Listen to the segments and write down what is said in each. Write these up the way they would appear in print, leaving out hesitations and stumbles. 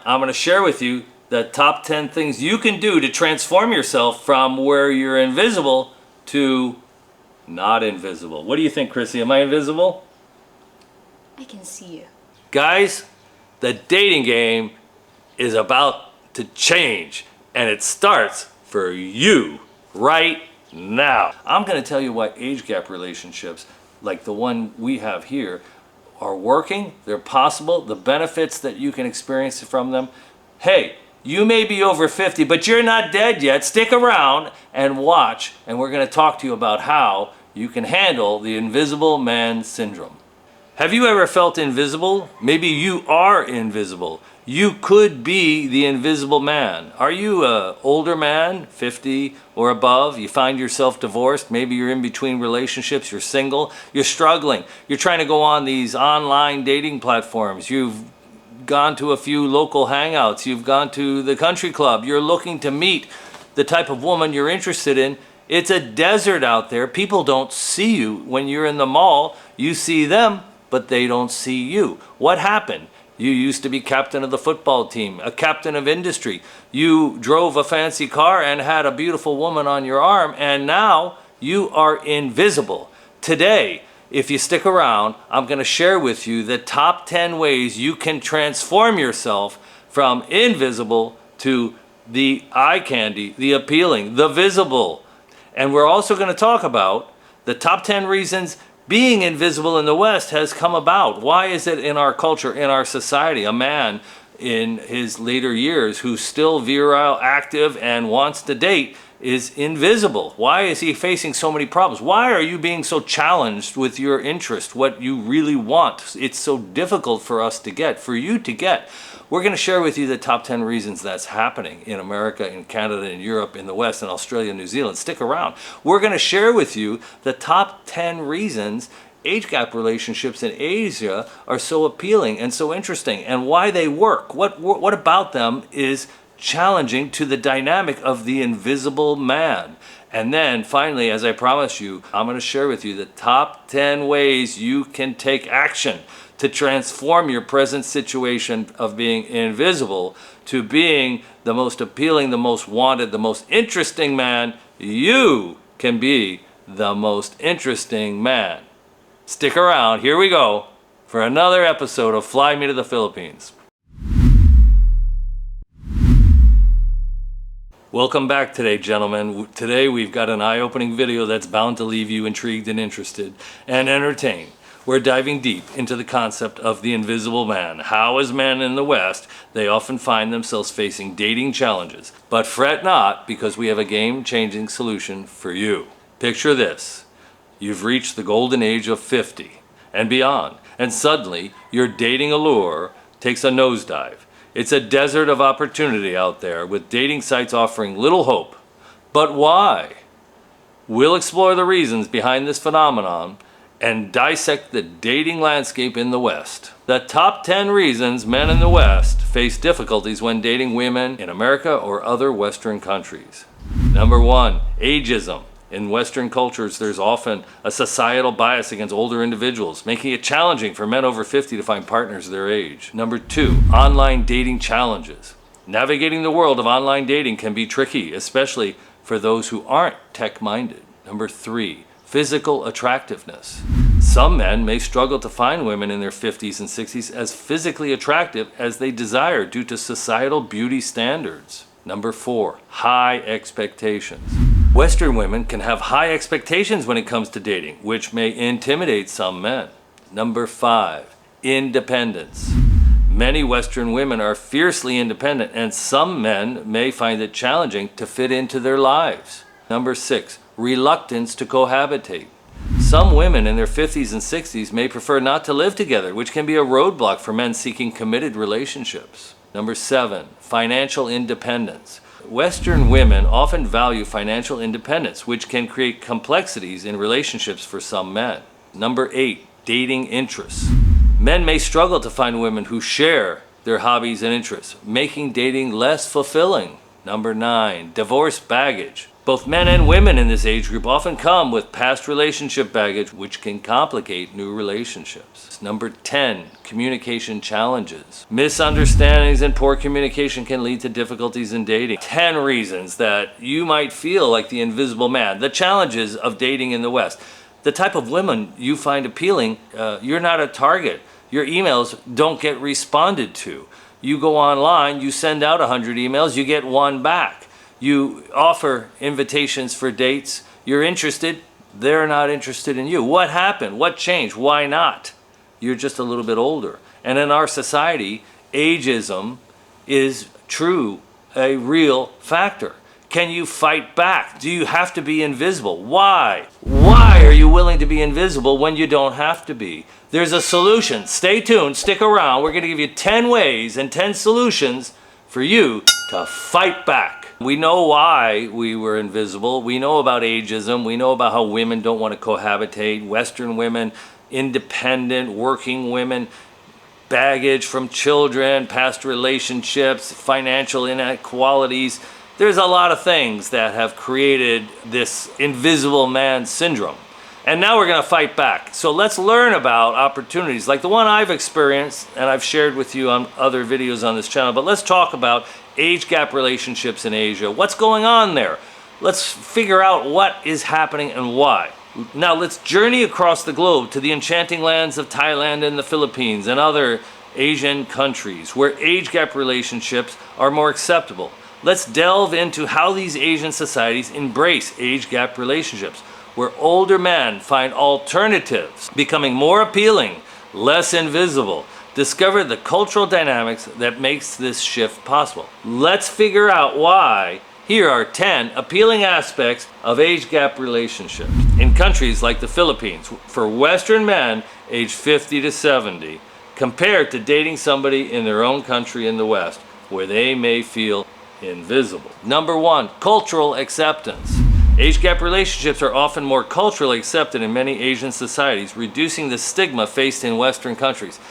I'm going to share with you the top 10 things you can do to transform yourself from where you're invisible to not invisible. What do you think, Chrissy? Am I invisible? I can see you. Guys, the dating game is about to change, and it starts for you right now. I'm going to tell you why age gap relationships like the one we have here are working, they're possible, the benefits that you can experience from them. Hey, you may be over 50, but you're not dead yet. Stick around and watch, and we're going to talk to you about how you can handle the invisible man syndrome. Have you ever felt invisible? Maybe you are invisible. You could be the invisible man. Are you an older man, 50 or above? You find yourself divorced. Maybe you're in between relationships. You're single. You're struggling. You're trying to go on these online dating platforms. You've gone to a few local hangouts. You've gone to the country club. You're looking to meet the type of woman you're interested in. It's a desert out there. People don't see you. When you're in the mall, you see them, but they don't see you. What happened? You used to be captain of the football team, a captain of industry. You drove a fancy car and had a beautiful woman on your arm, and now you are invisible. Today, if you stick around, I'm going to share with you the top 10 ways you can transform yourself from invisible to the eye candy, the appealing, the visible. And we're also going to talk about the top 10 reasons being invisible in the West has come about. Why is it in our culture, in our society, a man in his later years who's still virile, active, and wants to date is invisible? Why is he facing so many problems? Why are you being so challenged with your interest, what you really want? It's so difficult for us to get, for you to get. We're going to share with you the top 10 reasons that's happening in America, in Canada, in Europe, in the West, in Australia, New Zealand. Stick around. We're going to share with you the top 10 reasons age gap relationships in Asia are so appealing and so interesting, and why they work. What about them is challenging to the dynamic of the invisible man. And then finally, as I promised you, I'm going to share with you the top 10 ways you can take action to transform your present situation of being invisible to being the most appealing, the most wanted, the most interesting man. You can be the most interesting man. Stick around, here we go, for another episode of Fly Me to the Philippines. Welcome back today, gentlemen. Today we've got an eye-opening video that's bound to leave you intrigued and interested and entertained. We're diving deep into the concept of the invisible man. How, as men in the West, they often find themselves facing dating challenges. But fret not, because we have a game-changing solution for you. Picture this. You've reached the golden age of 50 and beyond, and suddenly your dating allure takes a nosedive. It's a desert of opportunity out there, with dating sites offering little hope. But why? We'll explore the reasons behind this phenomenon and dissect the dating landscape in the West. The top 10 reasons men in the West face difficulties when dating women in America or other Western countries. Number 1, ageism. In Western cultures, there's often a societal bias against older individuals, making it challenging for men over 50 to find partners their age. Number 2, online dating challenges. Navigating the world of online dating can be tricky, especially for those who aren't tech-minded. Number 3, physical attractiveness. Some men may struggle to find women in their 50s and 60s as physically attractive as they desire due to societal beauty standards. Number 4, high expectations. Western women can have high expectations when it comes to dating, which may intimidate some men. Number 5, independence. Many Western women are fiercely independent, and some men may find it challenging to fit into their lives. Number 6, reluctance to cohabitate. Some women in their 50s and 60s may prefer not to live together, which can be a roadblock for men seeking committed relationships. Number 7, financial independence. Western women often value financial independence, which can create complexities in relationships for some men. Number 8, dating interests. Men may struggle to find women who share their hobbies and interests, making dating less fulfilling. Number 9, divorce baggage. Both men and women in this age group often come with past relationship baggage, which can complicate new relationships. Number 10, communication challenges. Misunderstandings and poor communication can lead to difficulties in dating. 10 reasons that you might feel like the invisible man. The challenges of dating in the West. The type of women you find appealing, you're not a target. Your emails don't get responded to. You go online, you send out 100 emails, you get one back. You offer invitations for dates, you're interested, they're not interested in you. What happened? What changed? Why not? You're just a little bit older. And in our society, ageism is true, a real factor. Can you fight back? Do you have to be invisible? Why? Why are you willing to be invisible when you don't have to be? There's a solution. Stay tuned, stick around. We're going to give you 10 ways and 10 solutions for you to fight back. We know why we were invisible. We know about ageism. We know about how women don't want to cohabitate. Western women, independent, working women, baggage from children, past relationships, financial inequalities. There's a lot of things that have created this invisible man syndrome. And now we're going to fight back. So let's learn about opportunities like the one I've experienced and I've shared with you on other videos on this channel. But let's talk about age gap relationships in Asia. What's going on there? Let's figure out what is happening and why. Now let's journey across the globe to the enchanting lands of Thailand and the Philippines and other Asian countries where age gap relationships are more acceptable. Let's delve into how these Asian societies embrace age gap relationships, where older men find alternatives, becoming more appealing, less invisible. Discover the cultural dynamics that makes this shift possible. Let's figure out why. Here are 10 appealing aspects of age gap relationships. In countries like the Philippines, for Western men aged 50 to 70, compared to dating somebody in their own country in the West, where they may feel invisible. Number 1, cultural acceptance. Age gap relationships are often more culturally accepted in many Asian societies, reducing the stigma faced in Western countries.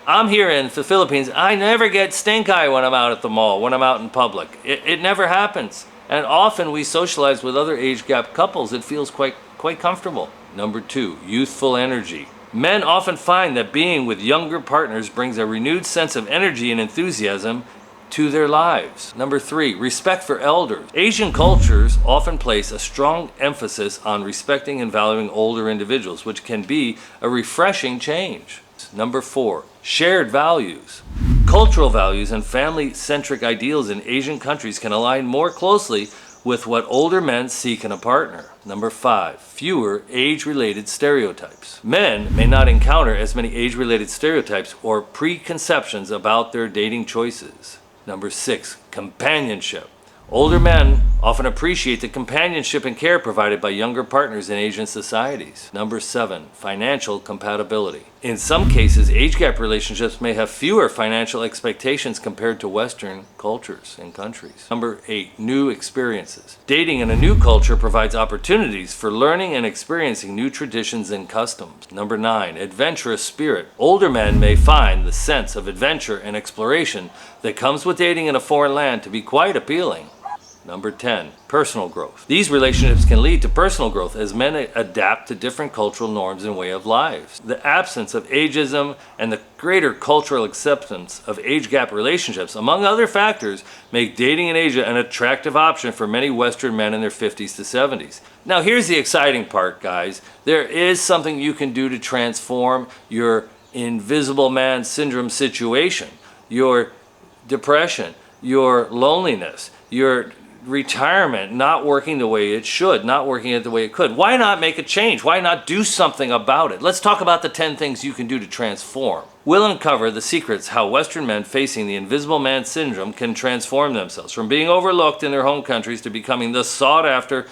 I'm here in the Philippines. I never get stink eye when I'm out at the mall, when I'm out in public. It never happens. And often we socialize with other age gap couples. It feels quite comfortable. Number 2, youthful energy. Men often find that being with younger partners brings a renewed sense of energy and enthusiasm to their lives. Number 3, respect for elders. Asian cultures often place a strong emphasis on respecting and valuing older individuals, which can be a refreshing change. Number 4, shared values. Cultural values and family-centric ideals in Asian countries can align more closely with what older men seek in a partner. Number 5, fewer age-related stereotypes. Men may not encounter as many age-related stereotypes or preconceptions about their dating choices. Number 6, companionship. Older men often appreciate the companionship and care provided by younger partners in Asian societies. Number 7, financial compatibility. In some cases, age gap relationships may have fewer financial expectations compared to Western cultures and countries. Number 8, new experiences. Dating in a new culture provides opportunities for learning and experiencing new traditions and customs. Number 9, adventurous spirit. Older men may find the sense of adventure and exploration that comes with dating in a foreign land to be quite appealing. Number 10, personal growth. These relationships can lead to personal growth as men adapt to different cultural norms and way of lives. The absence of ageism and the greater cultural acceptance of age gap relationships, among other factors, make dating in Asia an attractive option for many Western men in their 50s to 70s. Now here's the exciting part, guys. There is something you can do to transform your invisible man syndrome situation, your depression, your loneliness, your retirement not working the way it should, not working the way it could. Why not make a change? Why not do something about it? Let's talk about the 10 things you can do to transform. We'll uncover the secrets how Western men facing the invisible man syndrome can transform themselves from being overlooked in their home countries to becoming the sought after.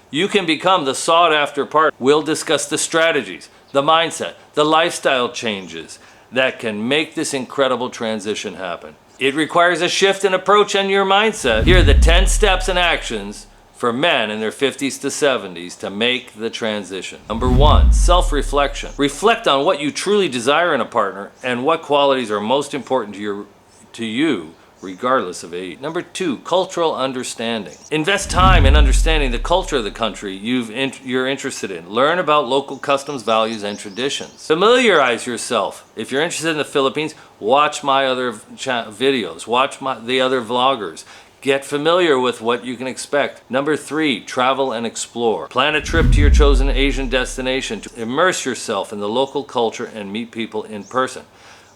You can become the sought after partner. We'll discuss the strategies, the mindset, the lifestyle changes that can make this incredible transition happen. It requires a shift in approach and your mindset. Here are the 10 steps and actions for men in their 50s to 70s to make the transition. Number 1, self-reflection. Reflect on what you truly desire in a partner and what qualities are most important to you regardless of age. Number 2, cultural understanding. Invest time in understanding the culture of the country you're interested in. Learn about local customs, values, and traditions. Familiarize yourself. If you're interested in the Philippines, watch my other videos. Watch the other vloggers. Get familiar with what you can expect. Number 3, travel and explore. Plan a trip to your chosen Asian destination to immerse yourself in the local culture and meet people in person.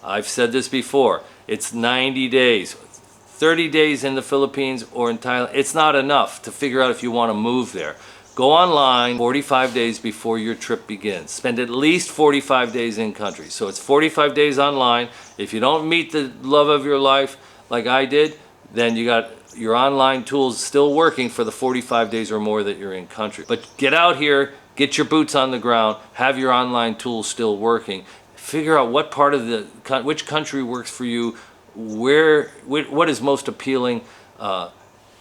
I've said this before. It's 90 days. 30 days in the Philippines or in Thailand, it's not enough to figure out if you want to move there. Go online 45 days before your trip begins. Spend at least 45 days in country. So it's 45 days online. If you don't meet the love of your life like I did, then you got your online tools still working for the 45 days or more that you're in country. But get out here, get your boots on the ground, have your online tools still working. Figure out what part of which country works for you, what is most appealing.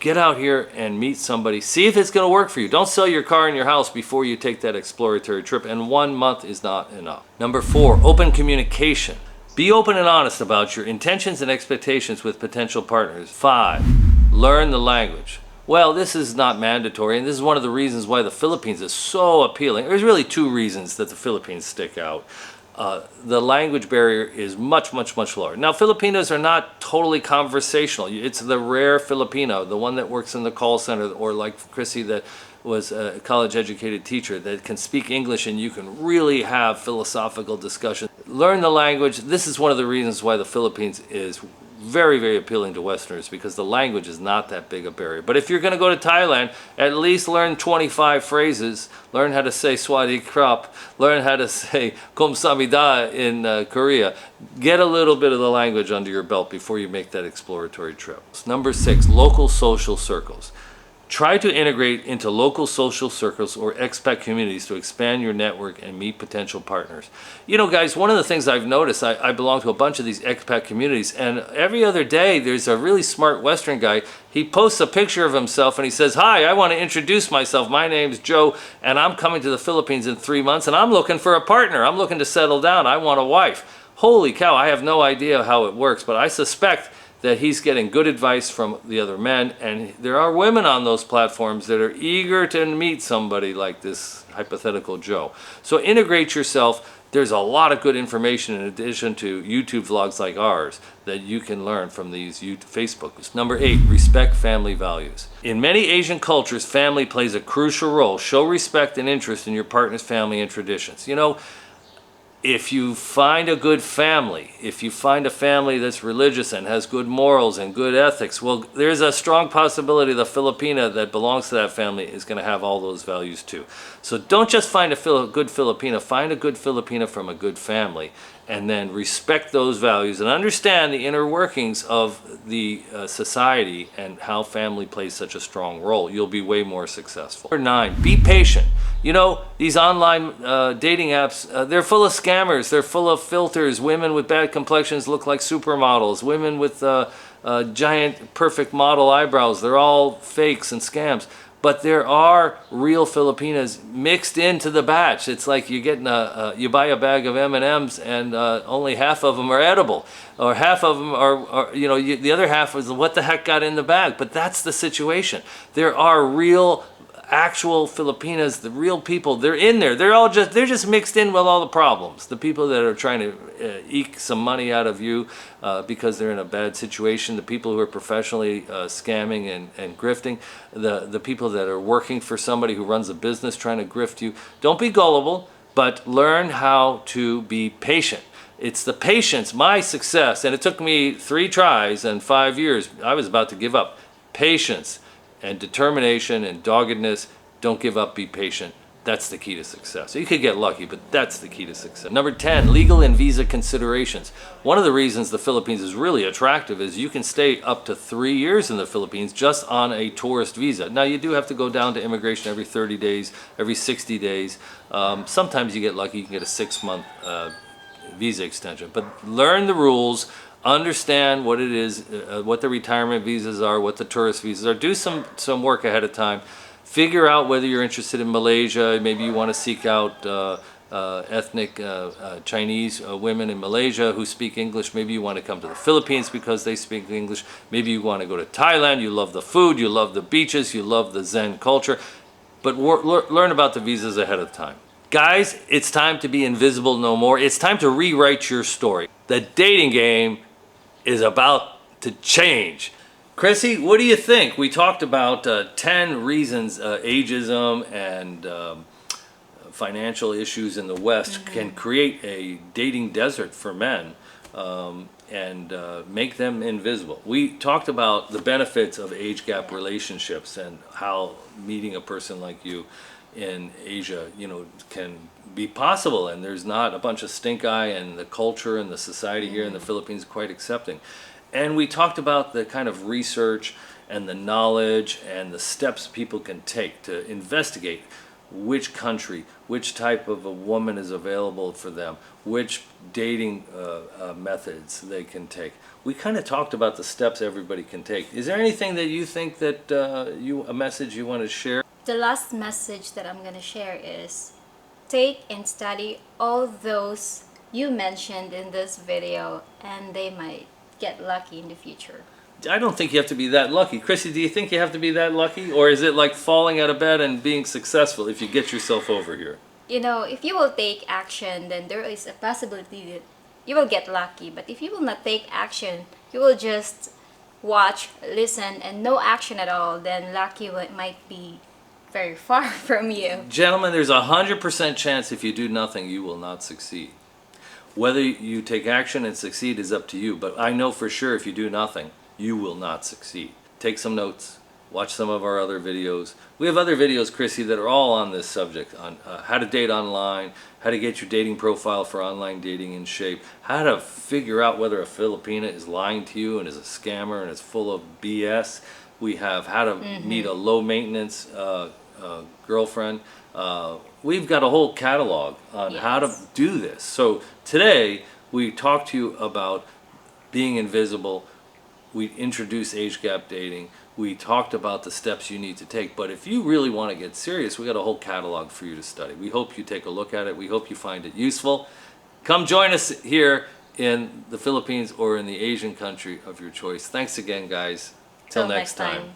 Get out here and meet somebody. See if it's going to work for you. Don't sell your car and your house before you take that exploratory trip, and 1 month is not enough. Number 4, open communication. Be open and honest about your intentions and expectations with potential partners. 5, learn the language. Well, this is not mandatory, and this is one of the reasons why the Philippines is so appealing. There's really 2 reasons that the Philippines stick out. The language barrier is much lower. Now, Filipinos are not totally conversational. It's the rare Filipino, the one that works in the call center, or like Chrissy that was a college-educated teacher that can speak English and you can really have philosophical discussion. Learn the language. This is one of the reasons why the Philippines is very appealing to Westerners, because the language is not that big a barrier. But if you're going to go to Thailand, at least learn 25 phrases. Learn how to say Swati Krap. Learn how to say Komsamida in Korea. Get a little bit of the language under your belt before you make that exploratory trip. Number 6, local social circles. Try to integrate into local social circles or expat communities to expand your network and meet potential partners. You know, guys, one of the things I've noticed, I belong to a bunch of these expat communities, and every other day there's a really smart Western guy. He posts a picture of himself and he says, "Hi, I want to introduce myself. My name's Joe, and I'm coming to the Philippines in 3 months, and I'm looking for a partner. I'm looking to settle down. I want a wife." Holy cow, I have no idea how it works, but I suspect that he's getting good advice from the other men, and there are women on those platforms that are eager to meet somebody like this hypothetical Joe. So integrate yourself. There's a lot of good information in addition to YouTube vlogs like ours that you can learn from these Facebookers. Number 8, respect family values. In many Asian cultures, family plays a crucial role. Show respect and interest in your partner's family and traditions. You know, if you find a good family, if you find a family that's religious and has good morals and good ethics, well, there's a strong possibility the Filipina that belongs to that family is going to have all those values too. So don't just find a good Filipina, find a good Filipina from a good family, and then respect those values and understand the inner workings of the society and how family plays such a strong role. You'll be way more successful. Number 9, be patient. You know, these online dating apps, they're full of scammers. They're full of filters. Women with bad complexions look like supermodels. Women with giant, perfect model eyebrows. They're all fakes and scams. But there are real Filipinas mixed into the batch. It's like you're getting you buy a bag of M&Ms and only half of them are edible, or half of them are the other half is what the heck got in the bag. But that's the situation. There are real, actual Filipinas, the real people. They're in there. They're just mixed in with all the problems. The people that are trying to eke some money out of you because they're in a bad situation. The people who are professionally scamming and grifting. The people that are working for somebody who runs a business trying to grift you. Don't be gullible, but learn how to be patient. It's the patience, my success, and it took me 3 tries and 5 years. I was about to give up. Patience and determination and doggedness. Don't give up, be patient. That's the key to success. So you could get lucky, but that's the key to success. Number 10, legal and visa considerations. One of the reasons the Philippines is really attractive is you can stay up to 3 years in the Philippines just on a tourist visa. Now you do have to go down to immigration every 30 days, every 60 days. Sometimes you get lucky, you can get a 6-month visa extension. But learn the rules. Understand what it is, what the retirement visas are, what the tourist visas are. Do some work ahead of time. Figure out whether you're interested in Malaysia. Maybe you want to seek out ethnic Chinese women in Malaysia who speak English. Maybe you want to come to the Philippines because they speak English. Maybe you want to go to Thailand. You love the food, you love the beaches, you love the Zen culture. But learn about the visas ahead of time. Guys, it's time to be invisible no more. It's time to rewrite your story. The dating game is about to change. Chrissy, what do you think? We talked about 10 reasons ageism and financial issues in the West can create a dating desert for men and make them invisible. We talked about the benefits of age gap relationships and how meeting a person like you in Asia, can be possible, and there's not a bunch of stink eye, and the culture and the society here in the Philippines is quite accepting. And we talked about the kind of research and the knowledge and the steps people can take to investigate which country, which type of a woman is available for them, which dating methods they can take. We kind of talked about the steps everybody can take. Is there anything that you think that a message you want to share? The last message that I'm going to share is take and study all those you mentioned in this video, and they might get lucky in the future. I don't think you have to be that lucky. Chrissy, do you think you have to be that lucky? Or is it like falling out of bed and being successful if you get yourself over here? If you will take action, then there is a possibility that you will get lucky. But if you will not take action, you will just watch, listen, and no action at all, then lucky might be very far from you. Gentlemen, there's 100% chance if you do nothing, you will not succeed. Whether you take action and succeed is up to you, but I know for sure if you do nothing, you will not succeed. Take some notes, watch some of our other videos. We have other videos, Chrissy, that are all on this subject, on how to date online, how to get your dating profile for online dating in shape, how to figure out whether a Filipina is lying to you and is a scammer and is full of BS. We have how to meet a low maintenance girlfriend. We've got a whole catalog on how to do this. So today we talked to you about being invisible. We introduced age gap dating. We talked about the steps you need to take. But if you really want to get serious, we got a whole catalog for you to study. We hope you take a look at it. We hope you find it useful. Come join us here in the Philippines or in the Asian country of your choice. Thanks again, guys. Till next time.